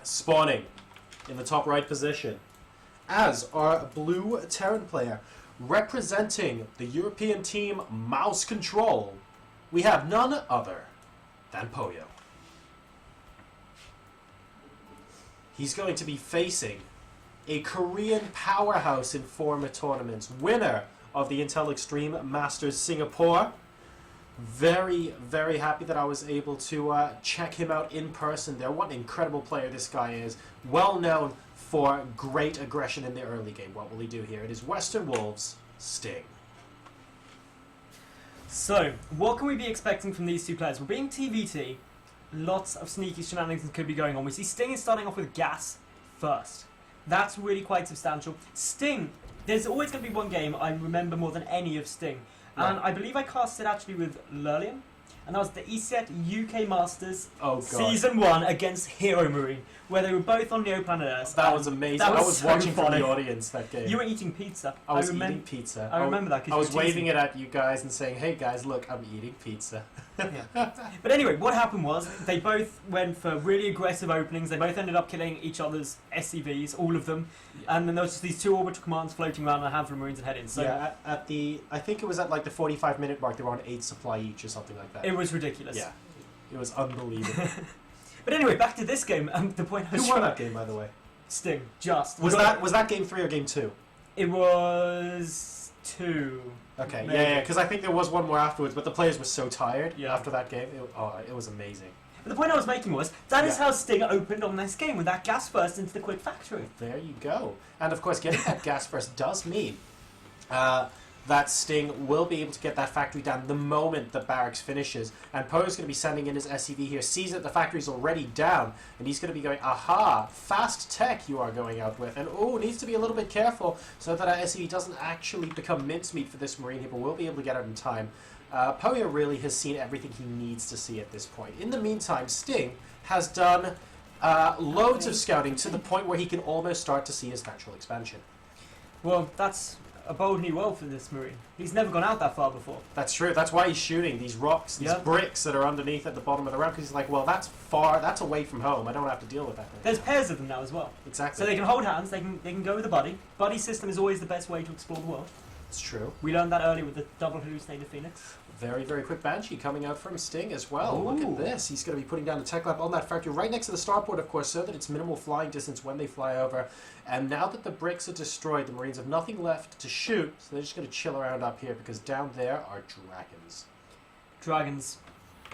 spawning in the top right position as our blue Terran player, representing the European team Mouse Control, we have none other than Poyo. He's going to be facing a Korean powerhouse in former tournaments, winner of the Intel Extreme Masters Singapore. Very, very happy that I was able to check him out in person there. What an incredible player this guy is. Well known for great aggression in the early game. What will he do here? It is Western Wolves, Sting. So, what can we be expecting from these two players? We're being TVT. Lots of sneaky shenanigans could be going on. We see Sting is starting off with gas first. That's really quite substantial. Sting, there's always going to be one game I remember more than any of Sting. And I believe I cast it actually with Lurlian. And that was the ESET UK Masters Season 1 against Hero Marine, where they were both on Neoplanet Earth. That was amazing. I was so watching from the audience that game. You were eating pizza. I was eating pizza. I remember that. I was waving it at you guys and saying, hey guys, look, I'm eating pizza. Yeah. But anyway, what happened was they both went for really aggressive openings. They both ended up killing each other's SCVs, all of them. Yeah. And then there was just these two orbital commands floating around and a handful of Marines and head-ins. So yeah, I think it was at like the 45-minute mark, they were on 8 supply each or something like that. It was ridiculous. Yeah, it was unbelievable. But anyway, back to this game. The point I was Who won that game, by the way? Sting. Just. Was that game 3 or game 2? It was 2. Okay, maybe. Yeah, because I think there was one more afterwards, but the players were so tired after that game. It was amazing. But the point I was making was, that is how Sting opened on this game, with that gas burst into the quick factory. There you go. And of course, getting that gas burst does mean that Sting will be able to get that factory down the moment the barracks finishes. And Poyo's going to be sending in his SCV here, sees that the factory's already down, and he's going to be going, aha, fast tech you are going out with. And needs to be a little bit careful so that our SCV doesn't actually become mincemeat for this Marine here, but will be able to get out in time. Poyo really has seen everything he needs to see at this point. In the meantime, Sting has done loads of scouting to the point where he can almost start to see his natural expansion. Well, that's a bold new world for this Marine. He's never gone out that far before. That's true. That's why he's shooting these rocks, these bricks that are underneath at the bottom of the ramp, because he's like, well, that's far, that's away from home. I don't have to deal with that thing. There's pairs of them now as well. Exactly. So they can hold hands, they can go with a buddy. Buddy system is always the best way to explore the world. It's true. We learned that earlier with the double hallucinated Phoenix. Very, very quick Banshee coming out from Sting as well. Ooh. Look at this. He's going to be putting down the tech lab on that factory right next to the starport, of course, so that it's minimal flying distance when they fly over. And now that the bricks are destroyed, the Marines have nothing left to shoot, so they're just going to chill around up here, because down there are dragons. Dragons.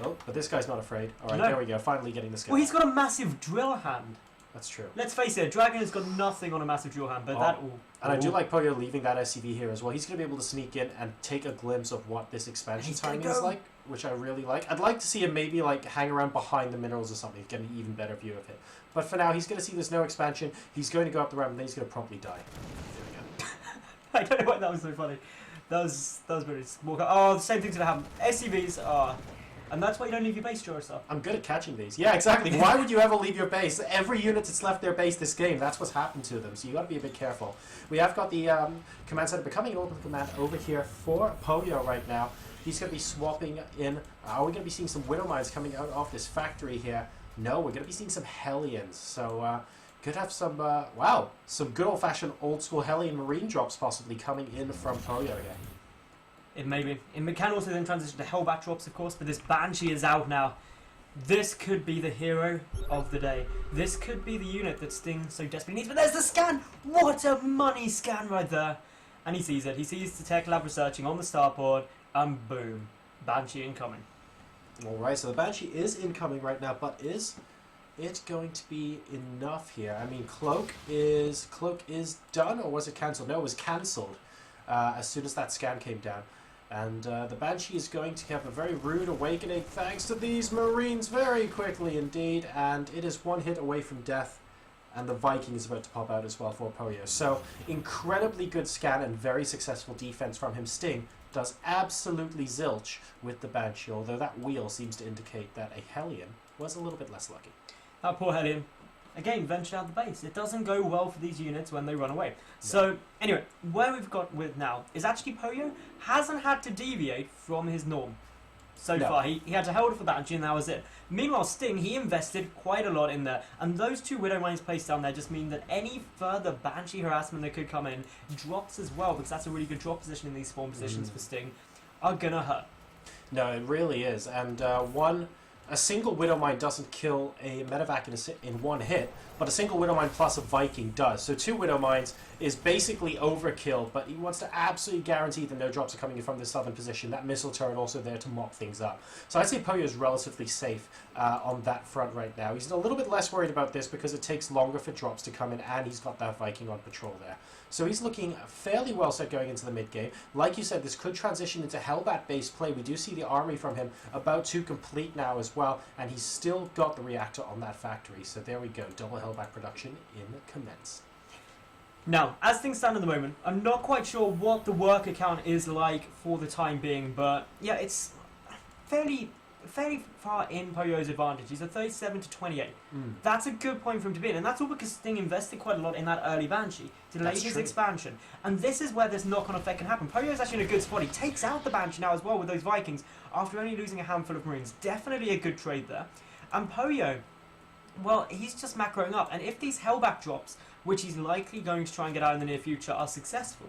Oh, but this guy's not afraid. Alright, no. There we go. Finally getting this guy. Well, he's got a massive drill hand. That's true. Let's face it, a dragon has got nothing on a massive drill hand, but that... And I do like Poyo leaving that SCV here as well. He's going to be able to sneak in and take a glimpse of what this expansion timing is like, which I really like. I'd like to see him maybe like hang around behind the minerals or something, get an even better view of it. But for now, he's going to see there's no expansion. He's going to go up the ramp and then he's going to promptly die. There we go. I don't know why that was so funny. That was very... Oh, the same thing's going to happen. SCVs are... And that's why you don't leave your base, JoRoSaR. I'm good at catching these. Yeah, exactly. Why would you ever leave your base? Every unit that's left their base this game, that's what's happened to them. So you got to be a bit careful. We have got the command center becoming an orbital command over here for Poyo right now. He's going to be swapping in. Are we going to be seeing some Widow Mines coming out of this factory here? No, we're going to be seeing some Hellions. So could have some, some good old-fashioned old-school Hellion Marine drops possibly coming in from Poyo here. It may be. It can also then transition to Hellbat drops, of course, but this Banshee is out now. This could be the hero of the day. This could be the unit that Sting so desperately needs. But there's the scan! What a money scan right there! And he sees it. He sees the tech lab researching on the starboard, and boom. Banshee incoming. Alright, so the Banshee is incoming right now, but is it going to be enough here? I mean, Cloak is done, or was it cancelled? No, it was cancelled as soon as that scan came down. And the Banshee is going to have a very rude awakening thanks to these Marines very quickly indeed. And it is one hit away from death. And the Viking is about to pop out as well for Poyo. So incredibly good scan and very successful defense from him. Sting does absolutely zilch with the Banshee. Although that wheel seems to indicate that a Hellion was a little bit less lucky. That poor Hellion. Again, ventured out the base. It doesn't go well for these units when they run away. No. So, anyway, where we've got with now is actually Poyo hasn't had to deviate from his norm so far. He had to hold it for Banshee and that was it. Meanwhile, Sting, he invested quite a lot in there, and those 2 Widow Mines placed down there just mean that any further Banshee harassment that could come in drops as well, because that's a really good drop position in these spawn positions for Sting, are gonna hurt. No, it really is. And a single Widow Mine doesn't kill a medevac in one hit, but a single Widow Mine plus a Viking does. So 2 Widow Mines is basically overkill, but he wants to absolutely guarantee that no drops are coming in from the southern position. That missile turret also there to mop things up. So I'd say Poyo is relatively safe on that front right now. He's a little bit less worried about this because it takes longer for drops to come in, and he's got that Viking on patrol there. So he's looking fairly well set going into the mid-game. Like you said, this could transition into Hellbat-based play. We do see the armory from him about to complete now as well, and he's still got the reactor on that factory. So there we go, double Hellbat production in commence. Now, as things stand at the moment, I'm not quite sure what the work account is like for the time being, but yeah, it's fairly far in Poyo's advantage. He's at 37 to 28. That's a good point for him to be in, and that's all because Sting invested quite a lot in that early Banshee, delayed his expansion. And this is where this knock-on effect can happen. Poyo's actually in a good spot. He takes out the Banshee now as well with those Vikings after only losing a handful of Marines. Definitely a good trade there. And Poyo, well, he's just macroing up, and if these Hellback drops, which he's likely going to try and get out in the near future, are successful,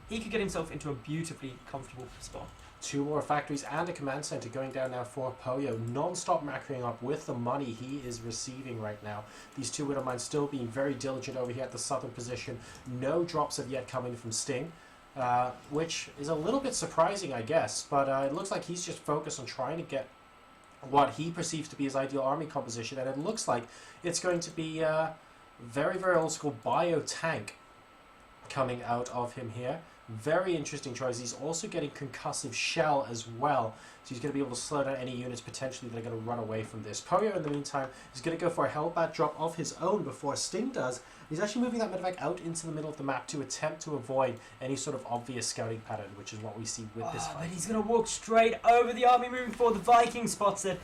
he could get himself into a beautifully comfortable spot. 2 more factories and a command center going down now for Poyo. Non-stop macroing up with the money he is receiving right now. These 2 Widow Mines still being very diligent over here at the southern position. No drops have yet come in from Sting, which is a little bit surprising, I guess. But it looks like he's just focused on trying to get what he perceives to be his ideal army composition. And it looks like it's going to be very, very old school bio tank coming out of him here. Very interesting choice. He's also getting concussive shell as well, so he's going to be able to slow down any units potentially that are going to run away from this. Poyo, in the meantime, is going to go for a Hellbat drop of his own before Sting does. He's actually moving that medevac out into the middle of the map to attempt to avoid any sort of obvious scouting pattern, which is what we see with this fight. But he's going to walk straight over the army moving forward. The Viking spots it.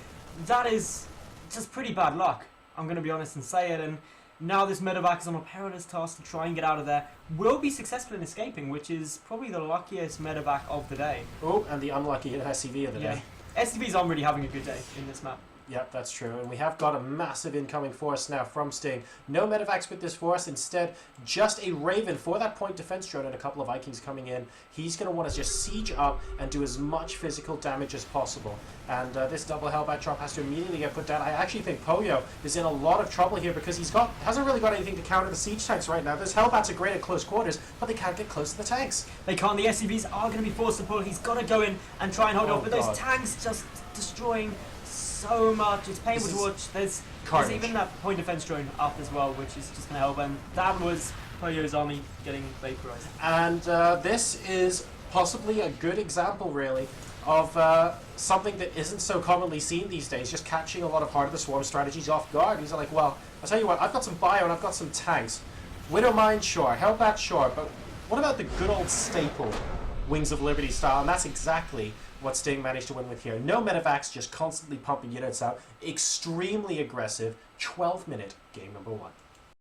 That is just pretty bad luck, I'm going to be honest and say it. And now this medevac is on a perilous task to try and get out of there. Will be successful in escaping, which is probably the luckiest medevac of the day. Oh, and the unlucky SCV of the day. SCV's aren't really having a good day in this map. Yep, that's true. And we have got a massive incoming force now from Sting. No medevacs with this force. Instead, just a Raven for that point defense drone and a couple of Vikings coming in. He's going to want to just siege up and do as much physical damage as possible. And this double Hellbat drop has to immediately get put down. I actually think Poyo is in a lot of trouble here because hasn't really got anything to counter the siege tanks right now. Those Hellbats are great at close quarters, but they can't get close to the tanks. They can't. The SCVs are going to be forced to pull. He's got to go in and try and hold off. But those tanks just destroying so much. It's painful to watch. There's even that point defense drone up as well, which is just going to help. And that was Poyo's army getting vaporized. And this is possibly a good example, really, of something that isn't so commonly seen these days, just catching a lot of Heart of the Swarm strategies off guard. He's like, well, I'll tell you what, I've got some bio and I've got some tanks. Widow Mine, sure. Hellbat, sure. But what about the good old staple Wings of Liberty style? And that's exactly what Sting managed to win with here. No medevacs, just constantly pumping units out. Extremely aggressive. 12-minute game number 1.